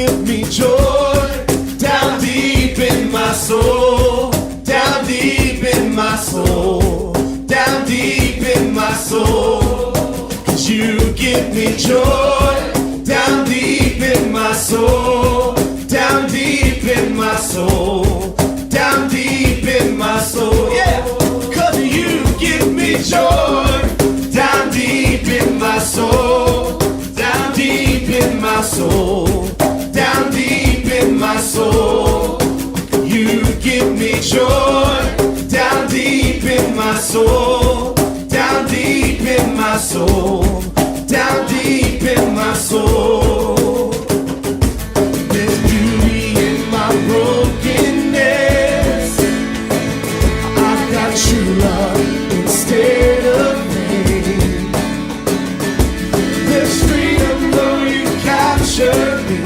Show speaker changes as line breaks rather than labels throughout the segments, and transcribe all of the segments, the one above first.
give me joy down deep in my soul, down deep in my soul, down deep in my soul. 'Cause you give me joy down deep in my soul, down deep in my soul, down deep in my soul. Yeah, 'cause you give me joy down deep in my soul, down deep in my soul, down deep in my soul. You give me joy down deep in my soul, down deep in my soul, down deep in my soul. There's beauty in my brokenness. I've got true love instead of pain. There's freedom though you capture me.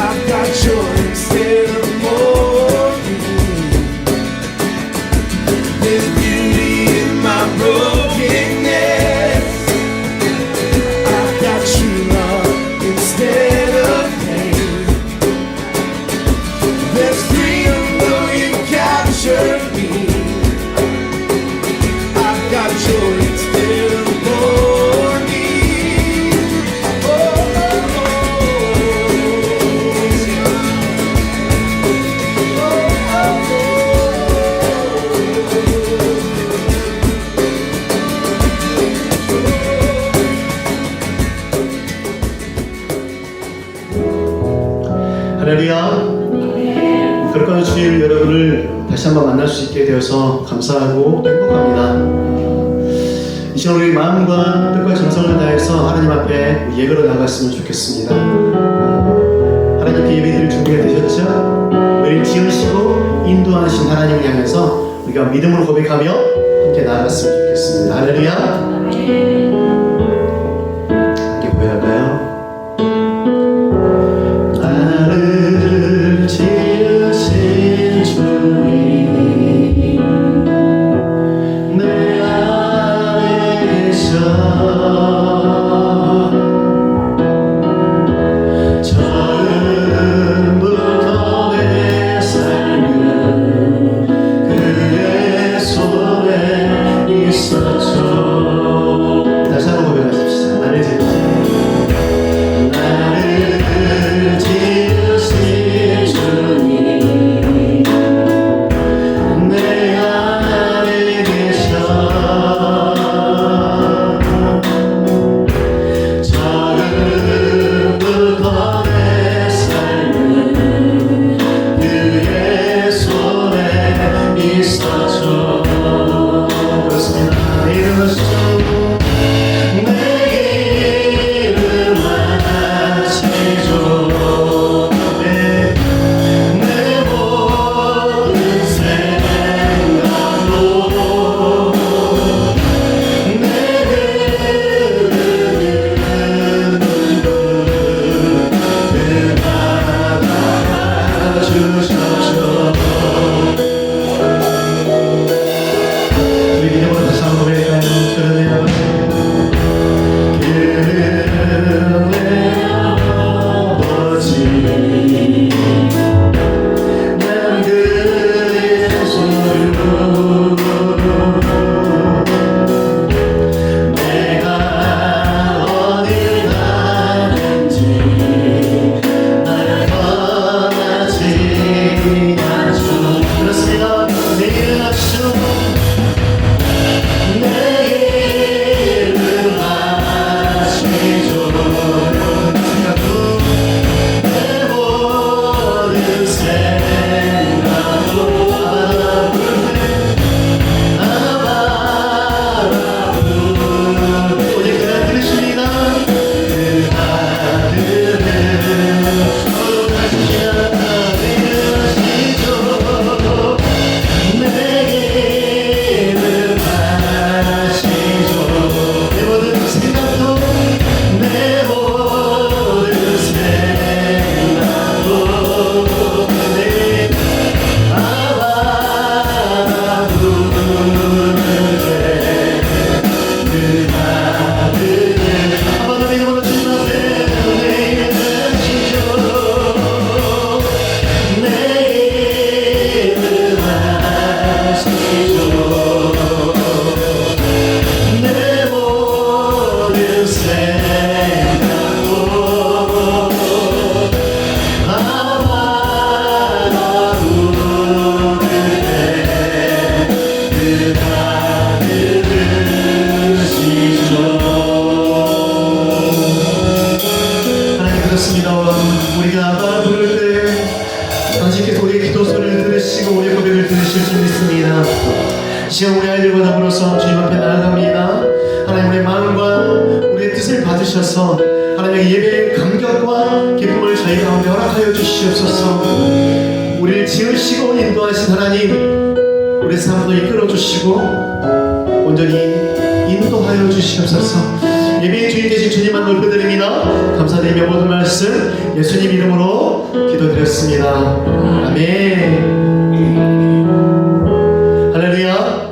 I've got joy instead of mourning. There's beauty in my brokenness. I've got true love instead of pain. There's freedom though you capture me. I've got joy instead of mourning. Oh,
할렐루야. 그렇게 주일 여러분을 다시 한번 만날 수 있게 되어서 감사하고 행복합니다. 이 시간 우리 마음과 뜻과 정성을 다해서 하나님 앞에 예배로 나갔으면 좋겠습니다. 하나님께 예배드릴 준비가 되셨죠? 우리 지으시고 인도하신 하나님을 향해서 우리가 믿음으로 고백하며 함께 나아갔으면 좋겠습니다. 할렐루야. 함께 고백할까요? 나를 지으신 주님 내 안에 계셔 처음부터 내 삶은 그의 손에 있었죠. 그렇습니다. 우리가 아빠 부를 때 당신께서 우리의 기도 소리를 들으시고 우리의 고백을 들으실 줄 믿습니다. 시간 우리 아이들과 더불어서 주님 앞에 나아갑니다. 하나님 우리의 마음과 우리의 뜻을 받으셔서 하나님의 예배의 감격과 기쁨을 저희 가운데 허락하여 주시옵소서. 우리를 지으시고 인도하신 하나님, 우리 삶도 이끌어 주시고 온전히 인도하여 주시옵소서. 예배의 주인 되신 주님만 높여드립니다. 감사드리며 모든 말씀 예수님 이름으로 기도드렸습니다. 아멘. 할렐루야.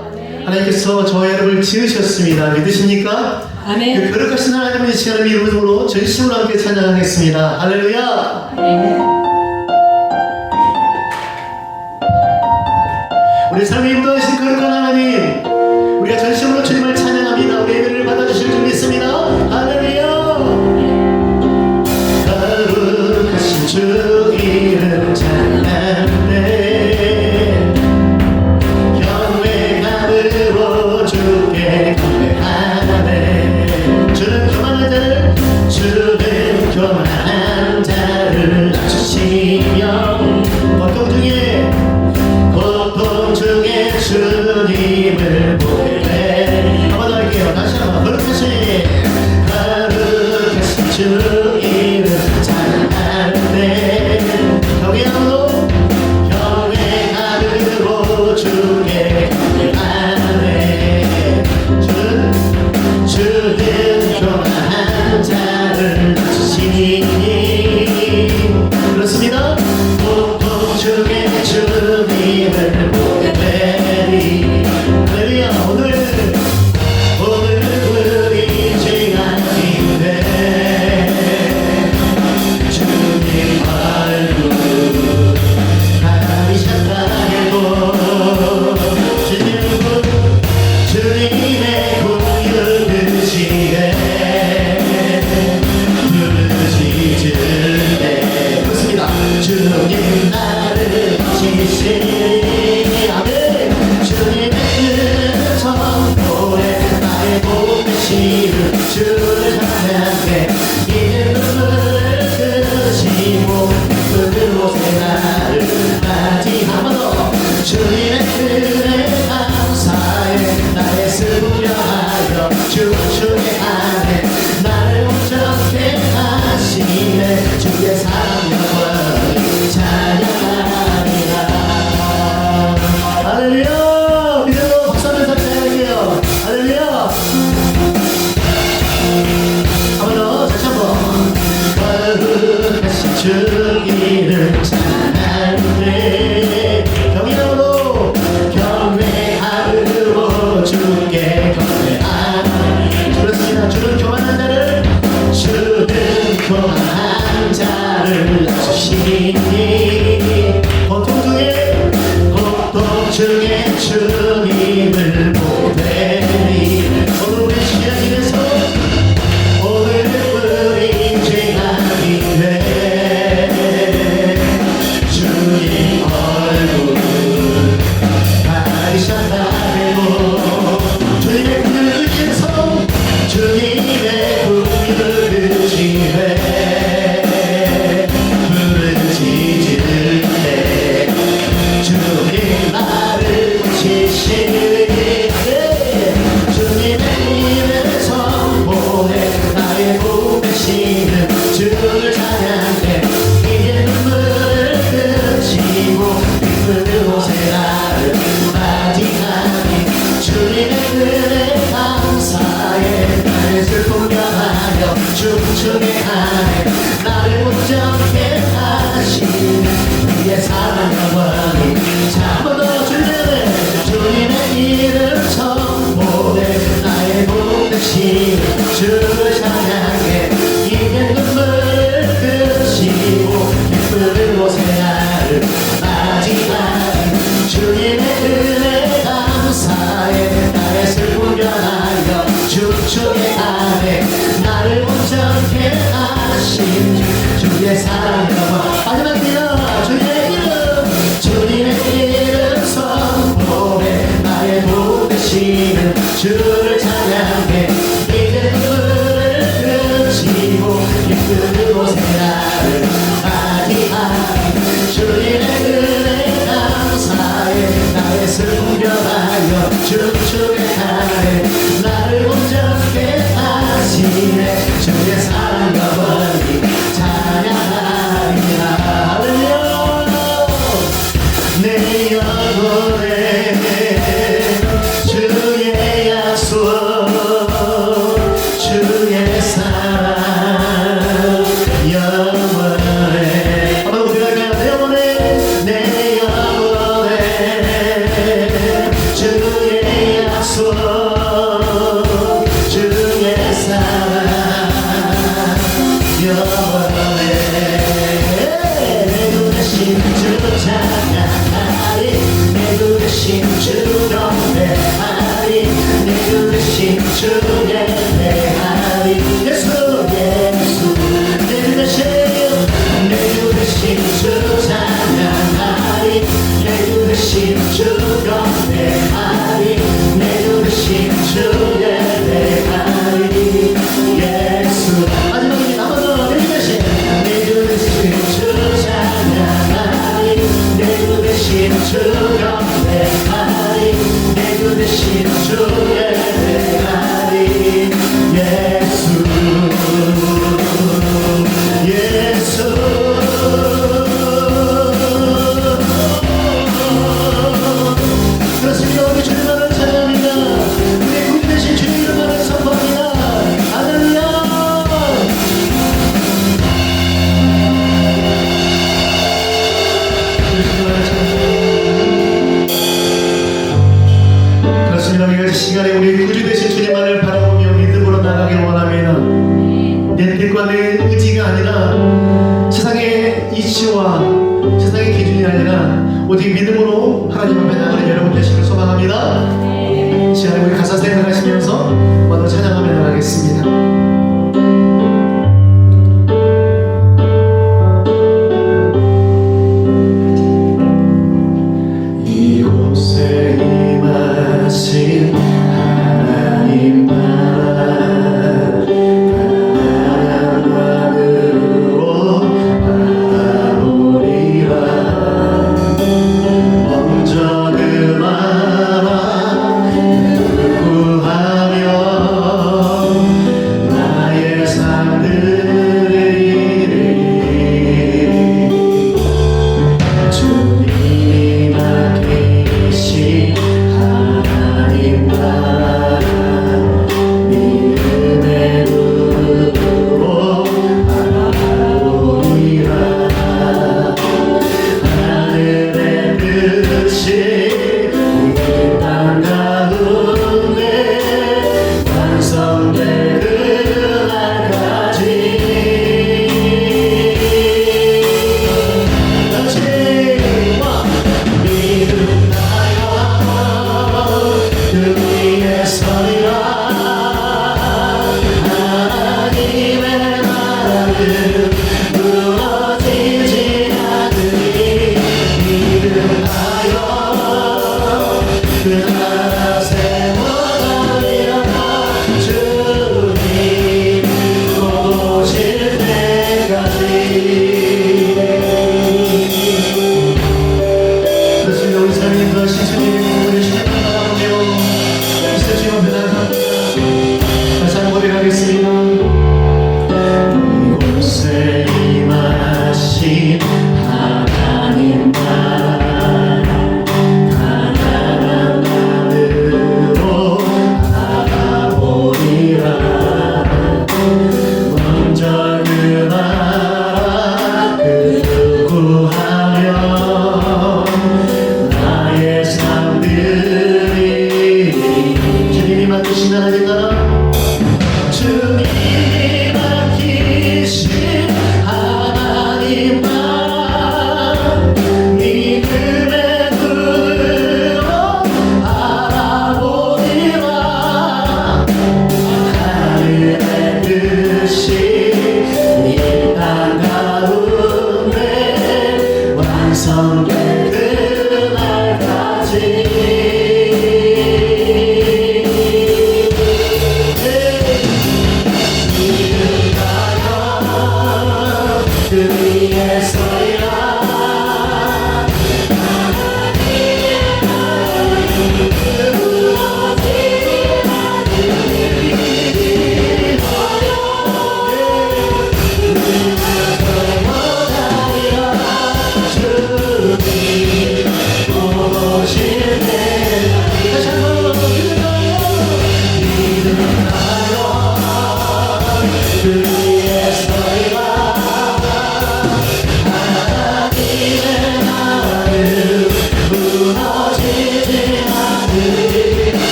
하나님께서 저와 여러분을 지으셨습니다. 믿으십니까?
아멘.
그 거룩하신 하나님의 시간을 이름으로 전심으로 함께 찬양하겠습니다. 할렐루야. 우리 삶에 인도하신 거룩한 하나님, 우리가 전심으로 주님을 찬양합니다. 우리 예배를 받아주실 줄 믿습니다. 할렐루야. 거룩하신 주 이름 찬양하네. 경외감으로 주께 경배하네. 주는 교만한 자를 낮추시며 고통 중에 주님을 보게. 한번 더 할게요. 다시 한번. 거룩하신 주 이름 찬양하네. 경외함으로 주께 경배하네. 주는 교만한 자를 낮추시니. 그렇습니다. 고통 중에 주님을 보게 되리. 할렐루야. 오늘 우리 죄가 있네. 주님 얼굴 가리셨다 해도 주님의 부르시네. 부르시질 때 그렇습니다. 주님 나를 지시니. 아멘. 주님의 뜻 선포해 나의 복되시는 주를 찬양해. 이제 눈물을 끄시고 기쁨으로 새 나를 맞이. 한번 더. 주님의 뜻에 감사해 나의 슬픔을 하여 주의 안에 나를 온전케 하시네. 주의 사랑과 찬양하리라. 할렐루야. 믿음으로 박수하면서 찬양할게요. 할렐루야. 한번 더. 다시 한번. 거룩하신 주 이름 찬양하네. 경외함으로 주께 경배하네. 그렇습니다. 주는 교만한 자를 낮추시니. 고통 중에 주님을 보내니. 오늘 우리 시간에서 오늘 우리 죄가 있네. 주님 얼굴 가리셨다 해도 주님의 분을 위해서 주님의 분을 지해. 부르짖을 때 주님 나를 지시니. 주님의 이름 선포해 나의 복되시는 주를 찬양해. 이제 눈물을 그치고 기쁨으로 새 나를 맞이하니. 주님의 은혜 감사해 나의 슬픔 변하여 춤추게 하네. 나를 온전케 하시는 그의 사랑과 권위. 자, 한번 더. 주님의 이름 선포해 나의 복되시는 주를 찬양해. 이제 눈물을 그치고 기쁨으로 새 나를 맞이하니. 주님의 은혜 감사해 나의 슬픔 변하여 춤추게 하네. 나를 온전케 하신 주의 사랑과 마지막이요. 주님의 이름 선포해 나의 복되시는 주를 찬양해. 이제 눈물을 그치고 기쁨으로 새 나를 주변에 가리 내 그 대신 주의 가리 예수 그렇습니다. 우리 주님만을 찬양합니다. 우리 구주 되신 주님 이름만을 선포합니다. 할렐루야. 그렇습니다. 우리가 이 시간에 우리 구주 되신 주님만을 바라보며 믿음으로 나가길 원합니다. 내 뜻과 내 의지가 아니라 세상의 이치와 세상의 기준이 아니라 오직 믿음으로 하나님 앞에 나가는 여러분 되시길 소망합니다. 이 시간에 우리 가사 생각하시면서 마저 찬양하며 나가겠습니다. 이곳에 임하신 하나님 나라 하나님으로 바라보리라. 먼저 그 나라 구하며 나의 삶 드리리. 주님이 맡기신 하나님 나라 믿음의 눈으로 바라보리라. 하늘의 뜻이 이 땅 가운데 완성될 그날까지 믿음하여 그 위에 서리라. 하나님의 나라는 무너지지 않으니 믿음하여 그 나라 세워가리라. 주님 오실 때까지. 그렇습니다. 우리 삶이 인도하신 주님 우리 주님 바라보며 이제 주님 앞에 나아갑니다. 다시 한번 고백하겠습니다. 이곳에 임하신 하나님 나라 가난한 나라로 바라보리라. 먼저 그 나라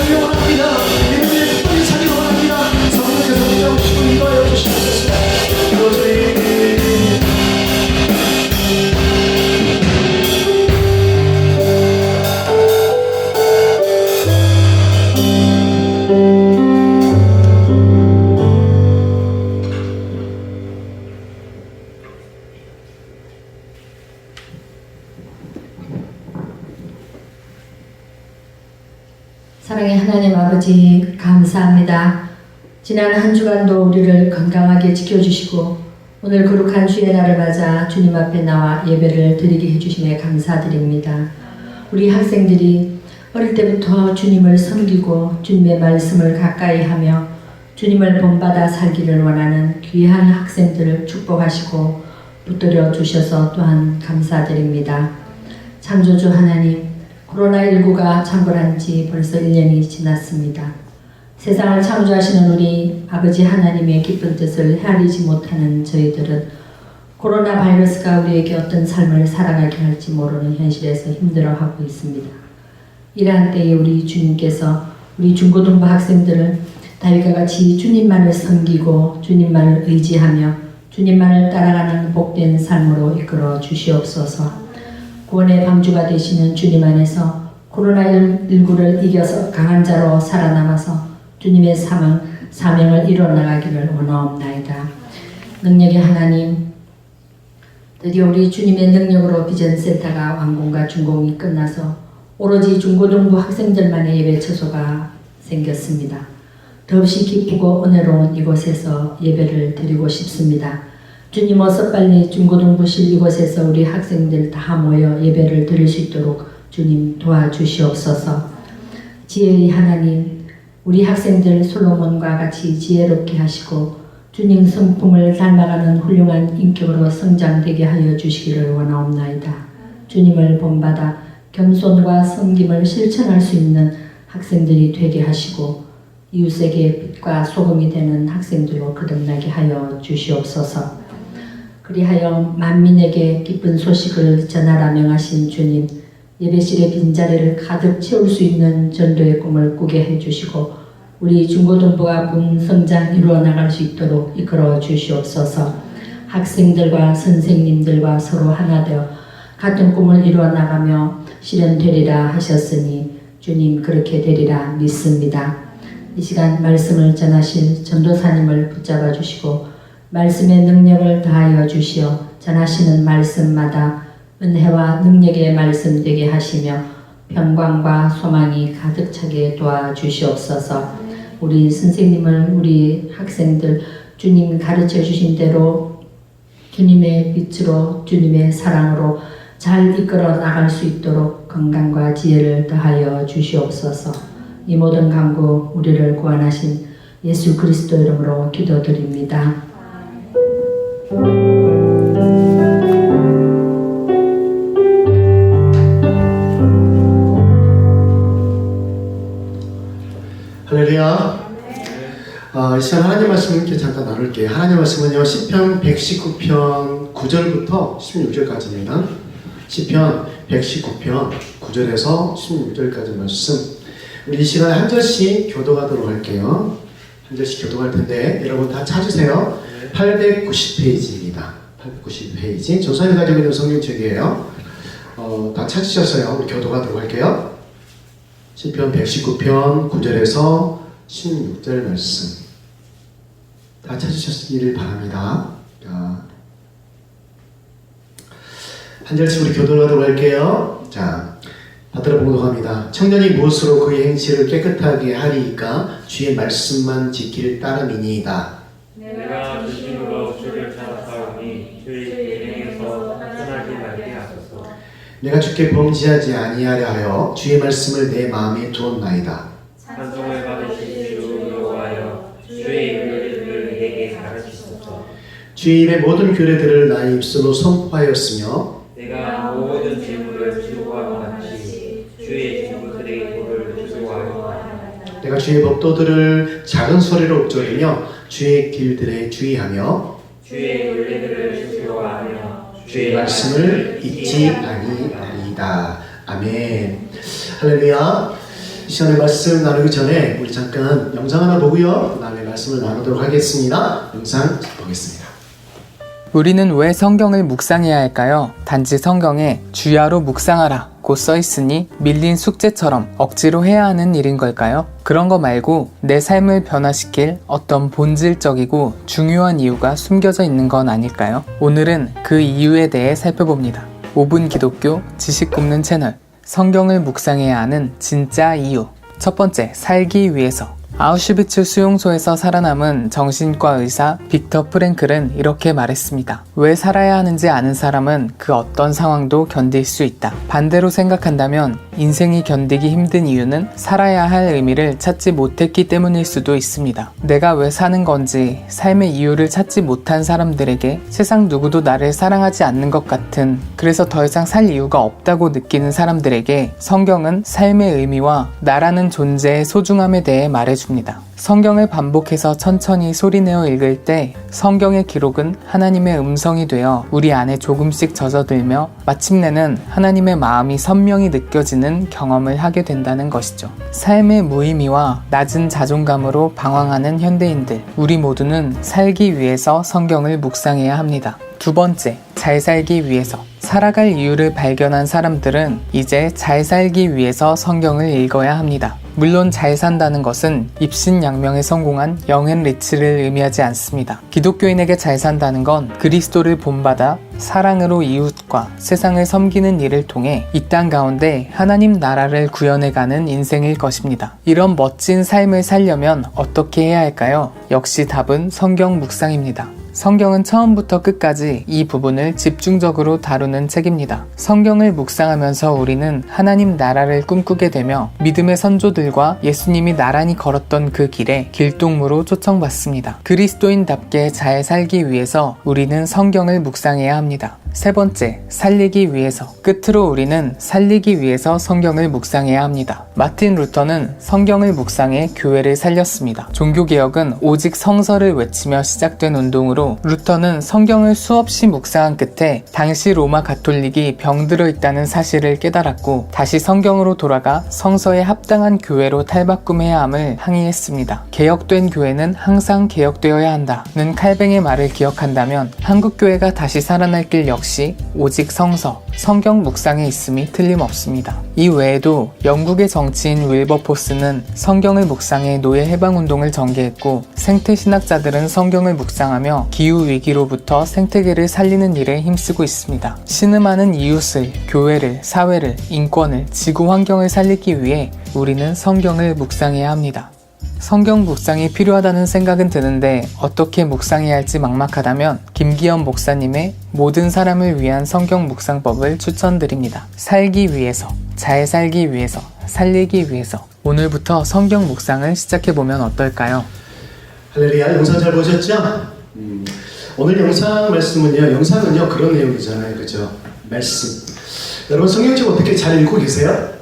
살기 원합니다. 예배를 빨리 살기 원합니다. 성령께서 인도하시고 인도하여 주시옵소서. 기도드립니다.
사랑의 하나님 아버지 감사합니다. 지난 한 주간도 우리를 건강하게 지켜주시고 오늘 거룩한 주의 날을 맞아 주님 앞에 나와 예배를 드리게 해주심에 감사드립니다. 우리 학생들이 어릴 때부터 주님을 섬기고 주님의 말씀을 가까이 하며 주님을 본받아 살기를 원하는 귀한 학생들을 축복하시고 붙들어 주셔서 또한 감사드립니다. 창조주 하나님, 코로나19가 창궐한 지 벌써 1년이 지났습니다. 세상을 창조하시는 우리 아버지 하나님의 기쁜 뜻을 헤아리지 못하는 저희들은 코로나 바이러스가 우리에게 어떤 삶을 살아가게 할지 모르는 현실에서 힘들어하고 있습니다. 이러한 때에 우리 주님께서 우리 중고등부 학생들을 다윗과 같이 주님만을 섬기고 주님만을 의지하며 주님만을 따라가는 복된 삶으로 이끌어 주시옵소서. 구원의 방주가 되시는 주님 안에서 코로나19를 이겨서 강한 자로 살아남아서 주님의 사명을 이뤄나가기를 원하옵나이다. 능력의 하나님, 드디어 우리 주님의 능력으로 비전센터가 완공과 준공이 끝나서 오로지 중고등부 학생들만의 예배 처소가 생겼습니다. 더없이 기쁘고 은혜로운 이곳에서 예배를 드리고 싶습니다. 주님 어서 빨리 중고등부실 이곳에서 우리 학생들 다 모여 예배를 드릴 수 있도록 주님 도와주시옵소서. 지혜의 하나님, 우리 학생들 솔로몬과 같이 지혜롭게 하시고 주님 성품을 닮아가는 훌륭한 인격으로 성장되게 하여 주시기를 원하옵나이다. 주님을 본받아 겸손과 섬김을 실천할 수 있는 학생들이 되게 하시고 이웃에게 빛과 소금이 되는 학생들로 거듭나게 하여 주시옵소서. 그리하여 만민에게 기쁜 소식을 전하라 명하신 주님, 예배실의 빈자리를 가득 채울 수 있는 전도의 꿈을 꾸게 해주시고 우리 중고등부가 성장 이루어 나갈 수 있도록 이끌어 주시옵소서. 학생들과 선생님들과 서로 하나 되어 같은 꿈을 이루어 나가며 실현되리라 하셨으니 주님 그렇게 되리라 믿습니다. 이 시간 말씀을 전하실 전도사님을 붙잡아 주시고 말씀의 능력을 다하여 주시어 전하시는 말씀마다 은혜와 능력의 말씀 되게 하시며 평강과 소망이 가득 차게 도와주시옵소서. 우리 선생님을 우리 학생들 주님 가르쳐 주신 대로 주님의 빛으로 주님의 사랑으로 잘 이끌어 나갈 수 있도록 건강과 지혜를 더하여 주시옵소서. 이 모든 간구 우리를 구원하신 예수 그리스도 이름으로 기도드립니다.
할렐루야. 이 시간 하나님 말씀 이렇게 잠깐 나눌게요. 하나님 말씀은요, 시편 119편 9절부터 16절까지입니다. 시편 119편 9절에서 16절까지 말씀. 우리 이 시간에 한 절씩 교독하도록 할게요. 한 절씩 교독할 텐데 여러분 다 찾으세요. 890페이지입니다. 890페이지. 조선이 가지고 있는 성경책이에요. 다 찾으셨어요. 우리 교독하도록 할게요. 시편 119편 9절에서 16절 말씀. 다 찾으셨기를 바랍니다. 한 절씩 우리 교독하도록 할게요. 자, 받들어 봉독합니다. 청년이 무엇으로 그의 행실을 깨끗하게 하리이까? 주의 말씀만 지킬 따름이니이다.
내가 진심으로 주를 찾아사오니 주의 계명에서 떠나지 말게 하소서.
내가 주께 범죄하지 아니하려 하여 주의 말씀을 내 마음에 두었나이다.
찬송을 받으실 주 여호와여, 주의 규례들을 내게 가르치소서.
주의 입의 모든 규례들을 나의 입술로 선포하였으며
내가 모든 재물을 즐거워하고 같이 주의 친구들의 도를 즐거워하고 하나이다.
내가 주의 법도들을 작은 소리로 읊조리며 주의 길들에 주의하며
주의 윤례들을 즐거워하며
주의 말씀을 잊지 아니하리이다. 아멘. 할렐루야. 이 시간에 말씀 나누기 전에 우리 잠깐 영상 하나 보고요. 그 다음에 말씀을 나누도록 하겠습니다. 영상 보겠습니다.
우리는 왜 성경을 묵상해야 할까요? 단지 성경에 주야로 묵상하라 고 써있으니 밀린 숙제처럼 억지로 해야 하는 일인 걸까요? 그런 거 말고 내 삶을 변화시킬 어떤 본질적이고 중요한 이유가 숨겨져 있는 건 아닐까요? 오늘은 그 이유에 대해 살펴봅니다. 5분 기독교 지식 굽는 채널, 성경을 묵상해야 하는 진짜 이유. 첫 번째, 살기 위해서. 아우슈비츠 수용소에서 살아남은 정신과 의사 빅터 프랭클은 이렇게 말했습니다. 왜 살아야 하는지 아는 사람은 그 어떤 상황도 견딜 수 있다. 반대로 생각한다면 인생이 견디기 힘든 이유는 살아야 할 의미를 찾지 못했기 때문일 수도 있습니다. 내가 왜 사는 건지 삶의 이유를 찾지 못한 사람들에게 세상 누구도 나를 사랑하지 않는 것 같은, 그래서 더 이상 살 이유가 없다고 느끼는 사람들에게 성경은 삶의 의미와 나라는 존재의 소중함에 대해 말해줍니다. 성경을 반복해서 천천히 소리내어 읽을 때 성경의 기록은 하나님의 음성이 되어 우리 안에 조금씩 젖어들며 마침내는 하나님의 마음이 선명히 느껴지는 경험을 하게 된다는 것이죠. 삶의 무의미와 낮은 자존감으로 방황하는 현대인들, 우리 모두는 살기 위해서 성경을 묵상해야 합니다. 두 번째, 잘 살기 위해서. 살아갈 이유를 발견한 사람들은 이제 잘 살기 위해서 성경을 읽어야 합니다. 물론 잘 산다는 것은 입신양명에 성공한 영앤 리치를 의미하지 않습니다. 기독교인에게 잘 산다는 건 그리스도를 본받아 사랑으로 이웃과 세상을 섬기는 일을 통해 이 땅 가운데 하나님 나라를 구현해가는 인생일 것입니다. 이런 멋진 삶을 살려면 어떻게 해야 할까요? 역시 답은 성경 묵상입니다. 성경은 처음부터 끝까지 이 부분을 집중적으로 다루는 책입니다. 성경을 묵상하면서 우리는 하나님 나라를 꿈꾸게 되며 믿음의 선조들과 예수님이 나란히 걸었던 그 길에 길동무로 초청받습니다. 그리스도인답게 잘 살기 위해서 우리는 성경을 묵상해야 합니다. 세 번째, 살리기 위해서. 끝으로 우리는 살리기 위해서 성경을 묵상해야 합니다. 마틴 루터는 성경을 묵상해 교회를 살렸습니다. 종교개혁은 오직 성서를 외치며 시작된 운동으로 루터는 성경을 수없이 묵상한 끝에 당시 로마 가톨릭이 병들어 있다는 사실을 깨달았고 다시 성경으로 돌아가 성서에 합당한 교회로 탈바꿈해야 함을 항의했습니다. 개혁된 교회는 항상 개혁되어야 한다는 칼뱅의 말을 기억한다면 한국교회가 다시 살아날 길 역시 오직 성서, 성경 묵상에 있음이 틀림없습니다. 이 외에도 영국의 정치인 윌버포스는 성경을 묵상해 노예 해방운동을 전개했고 생태신학자들은 성경을 묵상하며 기후위기로부터 생태계를 살리는 일에 힘쓰고 있습니다. 신음하는 이웃을, 교회를, 사회를, 인권을, 지구 환경을 살리기 위해 우리는 성경을 묵상해야 합니다. 성경 묵상이 필요하다는 생각은 드는데 어떻게 묵상해야 할지 막막하다면 김기현 목사님의 모든 사람을 위한 성경 묵상법을 추천드립니다. 살기 위해서, 잘 살기 위해서, 살리기 위해서. 오늘부터 성경 묵상을 시작해보면 어떨까요?
할렐루야, 영상 잘 보셨죠? 오늘 영상 말씀은요, 영상은요 그런 내용이잖아요, 그죠? 말씀. 여러분 성경책 어떻게 잘 읽고 계세요?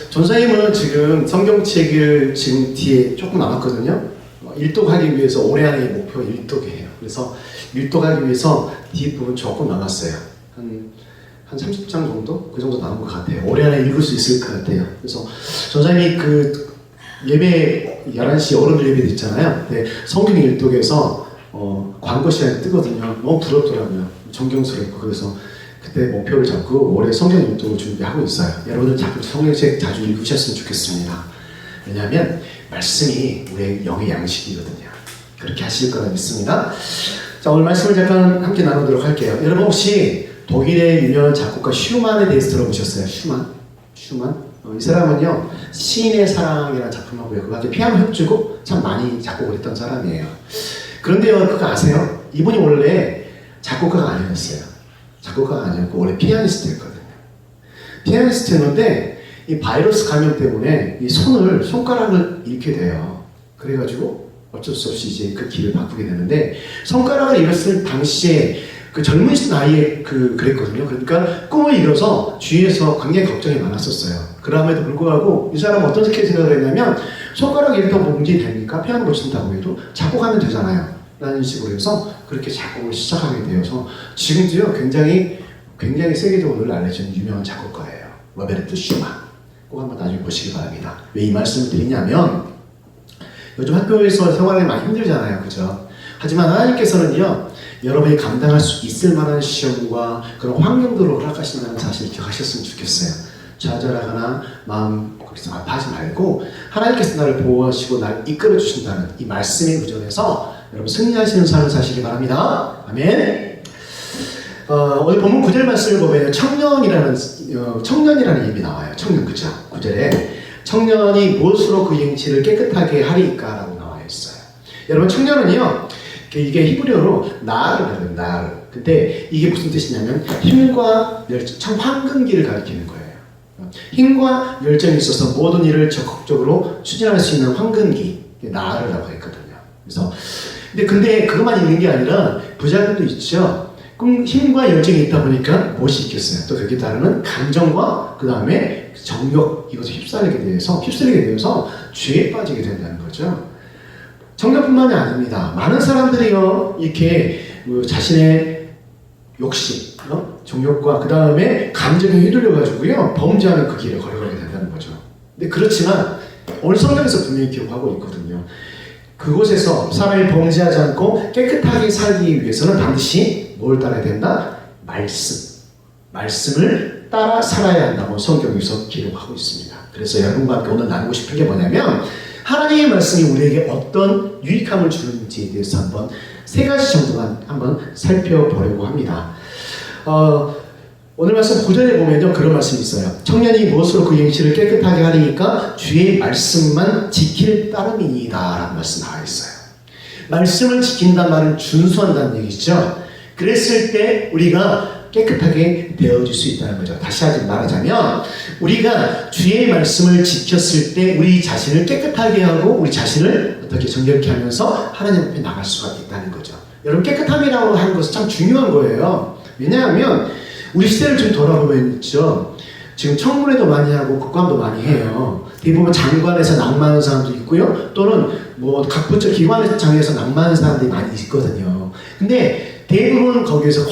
전사님은 지금 성경책을 지금 뒤에 조금 남았거든요. 일독하기 위해서 올해 안에 목표 일독이에요. 그래서 일독하기 위해서 뒷부분 조금 남았어요. 한 30장 정도? 그 정도 남은 것 같아요. 올해 안에 읽을 수 있을 것 같아요. 그래서 전사님이 그 예배 11시 어른들 예배 있잖아요. 네, 성경 일독에서 광고 시간에 뜨거든요. 너무 부럽더라고요. 존경스럽고. 그래서 그때 목표를 잡고 올해 성경 일독을 준비하고 있어요. 여러분들 자꾸 성경책 자주 읽으셨으면 좋겠습니다. 왜냐하면 말씀이 우리의 영의 양식이거든요. 그렇게 하실 거라 믿습니다. 자, 오늘 말씀을 잠깐 함께 나누도록 할게요. 여러분 혹시 독일의 유명한 작곡가 슈만에 대해서 들어보셨어요? 슈만? 이 사람은요 시인의 사랑이라는 작품하고요 그 밖에 피아노 협주곡 참 많이 작곡을 했던 사람이에요. 그런데요 그거 아세요? 이분이 원래 작곡가가 아니었어요. 작곡가가 아니었고 원래 피아니스트였거든요. 피아니스트였는데 이 바이러스 감염 때문에 이 손가락을 잃게 돼요. 그래가지고 어쩔 수 없이 이제 그 길을 바꾸게 되는데 손가락을 잃었을 당시에 그 젊은 나이에 그랬거든요. 그러니까 꿈을 잃어서 주위에서 굉장히 걱정이 많았었어요. 그럼에도 불구하고 이 사람은 어떤 생각을 했냐면 손가락 잃다고 뭔지 됩니까? 피아노 못 친다고 해도 작곡하면 되잖아요. 라는 식으로 해서 그렇게 작곡을 시작하게 되어서 지금도요 굉장히 세계적으로 알려진 유명한 작곡가예요. 로베르트 슈만. 꼭 한번 나중에 보시기 바랍니다. 왜 이 말씀을 드리냐면 요즘 학교에서 생활이 많이 힘들잖아요. 그죠? 하지만 하나님께서는요, 여러분이 감당할 수 있을 만한 시험과 그런 환경들을 허락하신다는 사실을 기억하셨으면 좋겠어요. 좌절하거나 마음 거기서 아파하지 말고 하나님께서 나를 보호하시고 나를 이끌어 주신다는 이 말씀에 의존해서 여러분 승리하시는 삶을 사시기 바랍니다. 아멘. 오늘 본문 9절 말씀을 보면 청년이라는 이름이 나와요. 청년, 그죠? 9절에 청년이 무엇으로 그 행실을 깨끗하게 하리까? 라고 나와 있어요. 여러분, 청년은요, 이게 히브리어로 나르거든요. 나르. 근데 이게 무슨 뜻이냐면 힘과 열정, 황금기를 가리키는 거예요. 힘과 열정이 있어서 모든 일을 적극적으로 추진할 수 있는 황금기, 나르라고 했거든요. 그래서 근데 그것만 있는 게 아니라 부자들도 있죠. 힘과 열정이 있다 보니까 무엇이 있겠어요? 또 거기에 따르는 감정과 그 다음에 정욕, 이것을 휩쓸리게 되어서 죄에 빠지게 된다는 거죠. 청년뿐만이 아닙니다. 많은 사람들이요, 이렇게 자신의 욕심, 정욕과 그 다음에 감정에 휘둘려가지고요, 범죄하는 그 길을 걸어가게 된다는 거죠. 근데 그렇지만 오늘 성경에서 분명히 기록하고 있거든요. 그곳에서 사람이 범죄하지 않고 깨끗하게 살기 위해서는 반드시 뭘 따라야 된다? 말씀을 따라 살아야 한다고 성경에서 기록하고 있습니다. 그래서 여러분과 함께 오늘 나누고 싶은 게 뭐냐면 하나님의 말씀이 우리에게 어떤 유익함을 주는지에 대해서 한번 3가지 정도만 한번 살펴보려고 합니다. 오늘 말씀 9절에 보면요, 그런 말씀이 있어요. 청년이 무엇으로 그 행실을 깨끗하게 하리니까 주의 말씀만 지킬 따름이니이다 라는 말씀 나와 있어요. 말씀을 지킨다는 말은 준수한다는 얘기죠. 그랬을 때 우리가 깨끗하게 되어질 수 있다는 거죠. 다시 말하자면 우리가 주의 말씀을 지켰을 때 우리 자신을 깨끗하게 하고 우리 자신을 어떻게 정결케 하면서 하나님 앞에 나갈 수가 있다는 거죠. 여러분, 깨끗함이라고 하는 것은 참 중요한 거예요. 왜냐하면 우리 시대를 좀 돌아보면 있죠. 지금 청문회도 많이 하고 국감도 많이 해요. 대부분 장관에서 낭만하는 사람도 있고요. 또는 각 부처 기관장에서 낭만하는 사람들이 많이 있거든요. 근데 대부분 거기에서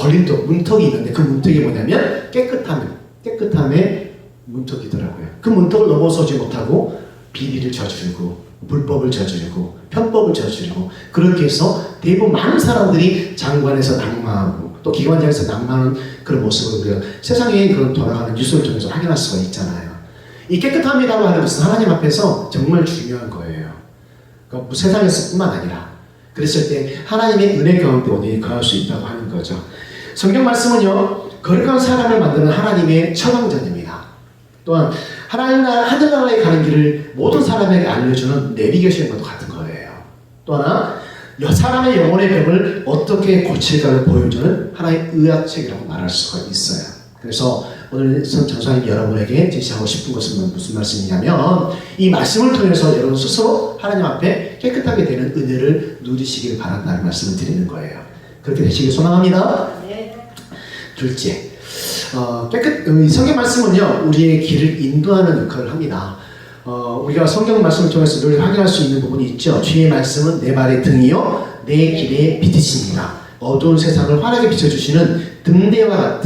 문턱이 있는데 그 문턱이 뭐냐면 깨끗함의 문턱이더라고요. 그 문턱을 넘어서지 못하고 비리를 저지르고 불법을 저지르고 편법을 저지르고 그렇게 해서 대부분 많은 사람들이 장관에서 낭만하고 또 기관장에서 낭만하는 그런 모습을 우리가 세상에 그런 돌아가는 뉴스를 통해서 확인할 수가 있잖아요. 이 깨끗함이라고 하는 것은 하나님 앞에서 정말 중요한 거예요. 그러니까 세상에서 뿐만 아니라 그랬을 때 하나님의 은혜 가운데 온전히 거할 수 있다고 하는 거죠. 성경 말씀은요, 거룩한 사람을 만드는 하나님의 처방전입니다. 또한 하늘나라에 가는 길을 모든 사람에게 알려주는 내비게이션과도 같은 거예요. 또 하나, 사람의 영혼의 병을 어떻게 고칠까를 보여주는 하나의 의학책이라고 말할 수가 있어요. 그래서 오늘 장사님 여러분에게 제시하고 싶은 것은 무슨 말씀이냐면 이 말씀을 통해서 여러분 스스로 하나님 앞에 깨끗하게 되는 은혜를 누리시기를 바란다는 말씀을 드리는 거예요. 그렇게 되시길 소망합니다. 둘째, 성경 말씀은요, 우리의 길을 인도하는 역할을 합니다. 우리가 성경 말씀을 통해서 늘 확인할 수 있는 부분이 있죠. 주의 말씀은 내 발의 등이요 내 길의 빛이십니다. 어두운 세상을 환하게 비춰주시는 등대와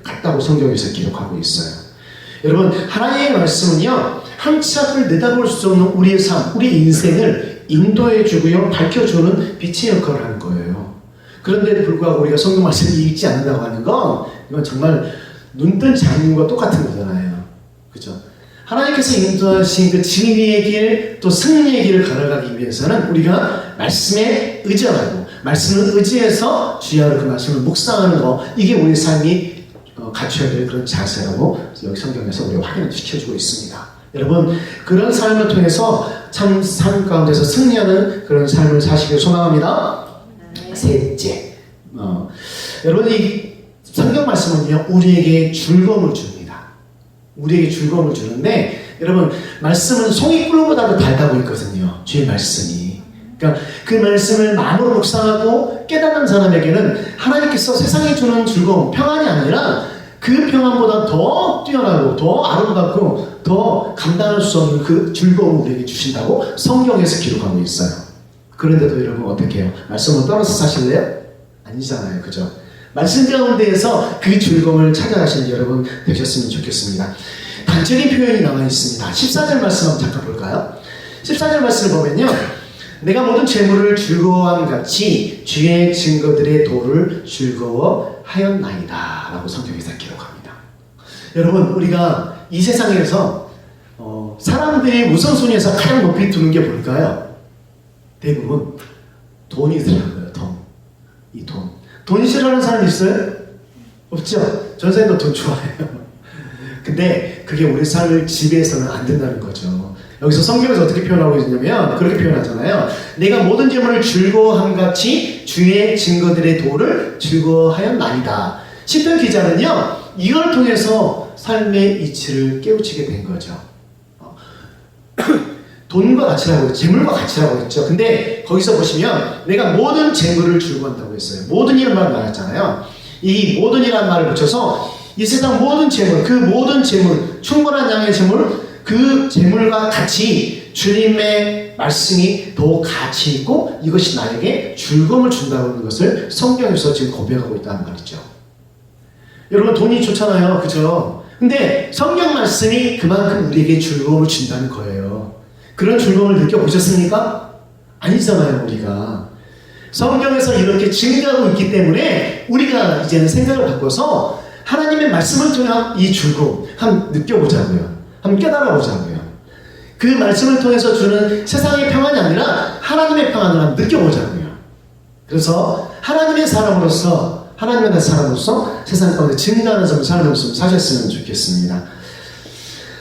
같다고 성경에서 기록하고 있어요. 여러분, 하나님의 말씀은요, 한 치 앞을 내다볼 수 없는 우리의 삶, 우리 인생을 인도해주고요, 밝혀주는 빛의 역할을 하는 거예요. 그런데도 불구하고 우리가 성경 말씀을 읽지 않는다고 하는 건 이건 정말 눈뜬 장님과 똑같은 거잖아요. 그죠? 하나님께서 인도하신 그 진리의 길, 또 승리의 길을 걸어가기 위해서는 우리가 말씀에 의지하고 말씀을 의지해서 주야로 그 말씀을 묵상하는 거, 이게 우리 삶이 갖춰야 될 그런 자세라고 여기 성경에서 우리가 확인을 시켜주고 있습니다. 여러분, 그런 삶을 통해서 참 삶 가운데서 승리하는 그런 삶을 사시길 소망합니다. 셋째, 여러분, 이 성경 말씀은요, 우리에게 즐거움을 줍니다. 우리에게 즐거움을 주는데, 여러분, 말씀은 송이꿀보다도 달다고 있거든요. 주의 말씀이. 그러니까 그 말씀을 마음으로 묵상하고 깨닫는 사람에게는 하나님께서 세상에 주는 즐거움, 평안이 아니라 그 평안보다 더 뛰어나고 더 아름답고 더 감당할 수 없는 그 즐거움을 우리에게 주신다고 성경에서 기록하고 있어요. 그런데도 여러분 어떻게 해요? 말씀을 떠나서 사실래요? 아니잖아요. 그죠? 말씀 가운데에서 그 즐거움을 찾아가시는 여러분 되셨으면 좋겠습니다. 단적인 표현이 나와 있습니다. 14절 말씀 한번 잠깐 볼까요? 14절 말씀을 보면요, 내가 모든 재물을 즐거워함 같이 주의 증거들의 도를 즐거워하였나이다 라고 성경에서 기록합니다. 여러분, 우리가 이 세상에서 사람들이 우선순위에서 가장 높이 두는 게 뭘까요? 대부분 돈이 들어가요. 돈이 싫어하는 사람 있어요? 없죠? 전사님도 돈 좋아해요. 근데 그게 우리 삶을 지배해서는 안 된다는 거죠. 여기서 성경에서 어떻게 표현하고 있냐면 그렇게 표현하잖아요. 내가 모든 재물을 즐거워함 같이 주의 증거들의 도를 즐거워하였나이다. 시편 기자는요, 이걸 통해서 삶의 이치를 깨우치게 된 거죠. 돈과 가치라고, 재물과 가치라고 했죠. 근데 거기서 보시면 내가 모든 재물을 즐거워한다고 했어요. 모든이라는 말을 나왔잖아요. 이 모든이라는 말을 붙여서 이 세상 모든 재물, 그 모든 재물, 충분한 양의 재물, 그 재물과 같이 주님의 말씀이 더 가치 있고 이것이 나에게 즐거움을 준다는 것을 성경에서 지금 고백하고 있다는 말이죠. 여러분, 돈이 좋잖아요. 그죠? 근데 성경 말씀이 그만큼 우리에게 즐거움을 준다는 거예요. 그런 즐거움을 느껴보셨습니까? 아니잖아요, 우리가. 성경에서 이렇게 증가하고 있기 때문에 우리가 이제는 생각을 바꿔서 하나님의 말씀을 통한 이 즐거움 한번 느껴보자고요. 한번 깨달아보자고요. 그 말씀을 통해서 주는 세상의 평안이 아니라 하나님의 평안을 한번 느껴보자고요. 그래서 하나님의 사람으로서, 하나님의 사람으로서 세상 가운데 증가하는 삶을 사셨으면 좋겠습니다.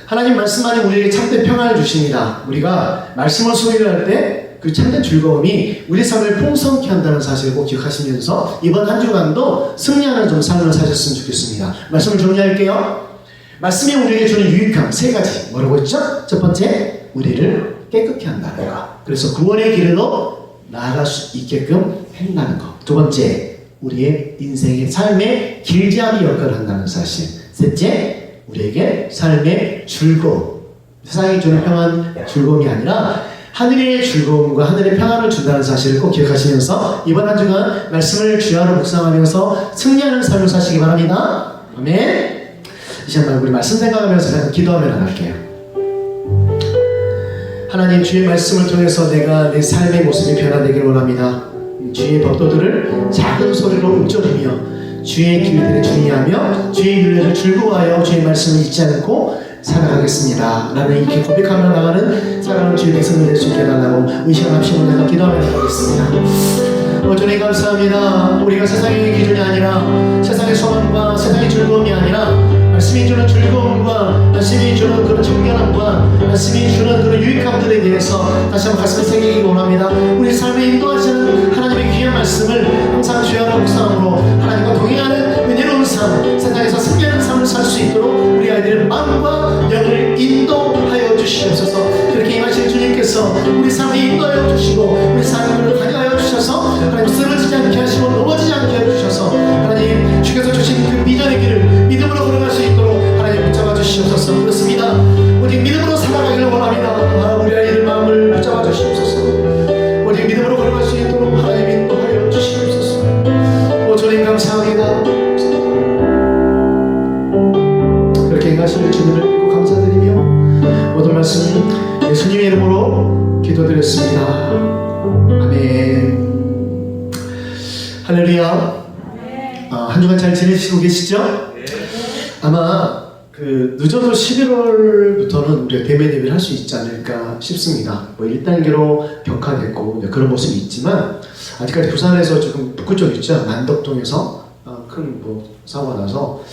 하나님 말씀만이 우리에게 참된 평안을 주십니다. 우리가 말씀을 소유할 때 그 참된 즐거움이 우리 삶을 풍성케 한다는 사실을 꼭 기억하시면서 이번 한 주간도 승리하는 좀 삶을 사셨으면 좋겠습니다. 말씀을 정리할게요. 말씀이 우리에게 주는 유익함 세 가지. 뭐라고 했죠? 첫 번째, 우리를 깨끗게 한다는 것. 그래서 구원의 길로 나아갈 수 있게끔 한다는 것. 두 번째, 우리의 인생의 삶의 길잡이 역할을 한다는 사실. 셋째, 우리에게 삶의 즐거움, 세상이 주는 평안, 즐거움이 아니라 하늘의 즐거움과 하늘의 평안을 준다는 사실을 꼭 기억하시면서 이번 한 주간 말씀을 주야로 묵상하면서 승리하는 삶을 사시기 바랍니다. 아멘. 이 시간 우리 말씀 생각하면서 기도하며 나갈게요. 하나님, 주의 말씀을 통해서 내가 내 삶의 모습이 변화되기를 원합니다. 주의 법도들을 작은 소리로 움켜쥐며 주의 길들에 주의하며 주의 윤례를 즐거워하여 주의 말씀을 잊지 않고 살아가겠습니다. 나는 이렇게 고백하며 나가는 사랑하는 주의 백성들 될 수 있게 해달라고 의식함심을 내가 기도하며 나가겠습니다. 주님 감사합니다. 우리가 세상의 기준이 아니라 세상의 소망과 세상의 즐거움이 아니라 말씀이 주는 즐거움과 말씀이 주는 그런 정결함과 말씀이 주는 그런 유익함들에 대해서 다시 한번 가슴에 새기기 원합니다. 우리 삶에 인도하시는 하나님의 귀한 말씀을 항상 주야로 묵상함으로 하나님과 동행하는 은혜로운 삶, 세상에서 승리하는 삶을 살 수 있도록 우리 아이들의 마음과 영을 인도하여 주시옵소서. 그렇게 임하신 주님께서 우리 삶을 인도하여 주시고 우리 삶을 관여하여 주셔서 하나님 쓰러지지 않게 하시고 넘어지지 않게 해주셔서 하나님 주께서 주신 그 미전의 길을 믿음으로 걸어갈 수 있도록 하나님 붙잡아 주시옵소서. 그렇습니다. 오직 믿음으로 살아가기를 원합니다. 우리 아이들 마음을 붙잡아 주시옵소서. 오직 믿음으로 걸어갈 수 있도록 하나님 인도하여 주시옵소서. 주님 감사합니다. 그렇게 행하실 주님을 믿고 감사드리며 모든 말씀 예수님의 이름으로 기도드렸습니다. 아멘. 할렐루야. 한 주간 잘 지내시고 계시죠? 아마 늦어도 11월부터는 우리가 대면 예배를 할 수 있지 않을까 싶습니다. 1단계로 격화됐고 그런 모습이 있지만 아직까지 부산에서 조금 북구 쪽 있죠. 난덕동에서 큰 사고가 나서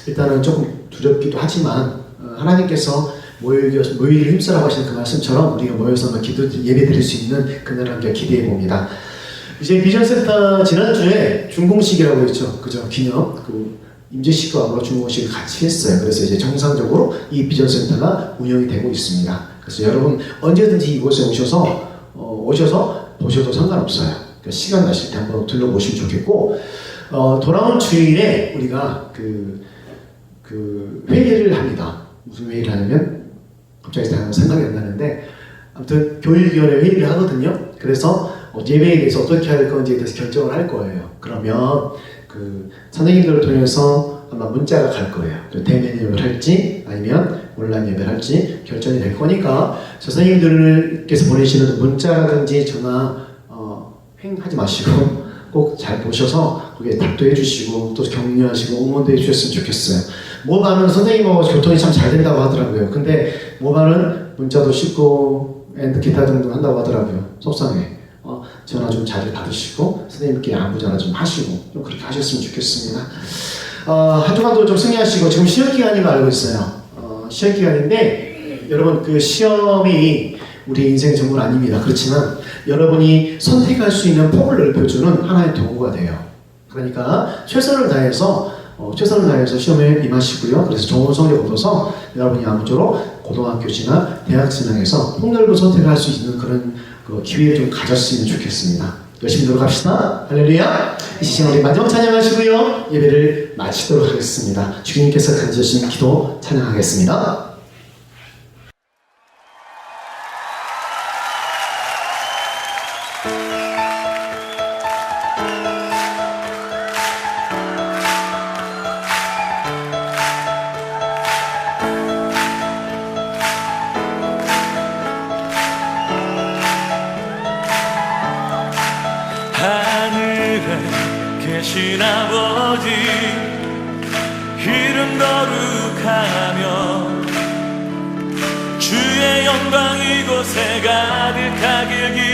일단은 조금 두렵기도 하지만 하나님께서 모이기를 힘쓰라고 하시는 그 말씀처럼 우리가 모여서 기도 예배 드릴 수 있는 그날을 함께 기대해 봅니다. 이제 비전센터 지난주에 준공식이라고 했죠. 그죠? 기념 임재식과 하고 준공식을 같이 했어요. 그래서 이제 정상적으로 이 비전센터가 운영이 되고 있습니다. 그래서 여러분 언제든지 이곳에 오셔서 보셔도 상관없어요. 그러니까 시간 나실 때 한번 둘러보시면 좋겠고 돌아온 주일에 우리가 그 회의를 합니다. 무슨 회의를 하냐면 갑자기 생각이 안 나는데 아무튼 교육위원회 회의를 하거든요. 그래서 예배에 대해서 어떻게 할 건지에 대해서 결정을 할 거예요. 그러면 선생님들을 통해서 아마 문자가 갈 거예요. 대면 예배를 할지 아니면 온라인 예배를 할지 결정이 될 거니까 선생님들께서 보내시는 문자라든지 전화 횡하지 마시고 꼭 잘 보셔서 거기에 답도 해주시고 또 격려하시고 응원도 해주셨으면 좋겠어요. 모반은 선생님하고 교통이 참 잘 된다고 하더라고요. 근데 모반은 문자도 쉽고 기타 등등 한다고 하더라고요. 속상해. 전화 좀 잘 받으시고 선생님께 안부 전화 좀 하시고 좀 그렇게 하셨으면 좋겠습니다. 한 주간도 좀 승리하시고 지금 시험 기간인 거 알고 있어요. 시험 기간인데 여러분 그 시험이 우리 인생 전부는 아닙니다. 그렇지만 여러분이 선택할 수 있는 폭을 넓혀주는 하나의 도구가 돼요. 그러니까 최선을 다해서 시험에 임하시고요. 그래서 좋은 성적 얻어서 여러분이 아무쪼록 고등학교지나 대학 진학에서 폭넓은 선택을 할 수 있는 그런 기회를 좀 가졌으면 좋겠습니다. 열심히 노력합시다. 할렐루야. 이 시간 우리 마지막 찬양하시고요. 예배를 마치도록 하겠습니다. 주님께서 가르쳐주신 기도 찬양하겠습니다.
하늘에 계신 아버지 이름 거룩하며 주의 영광 이곳에 가득하길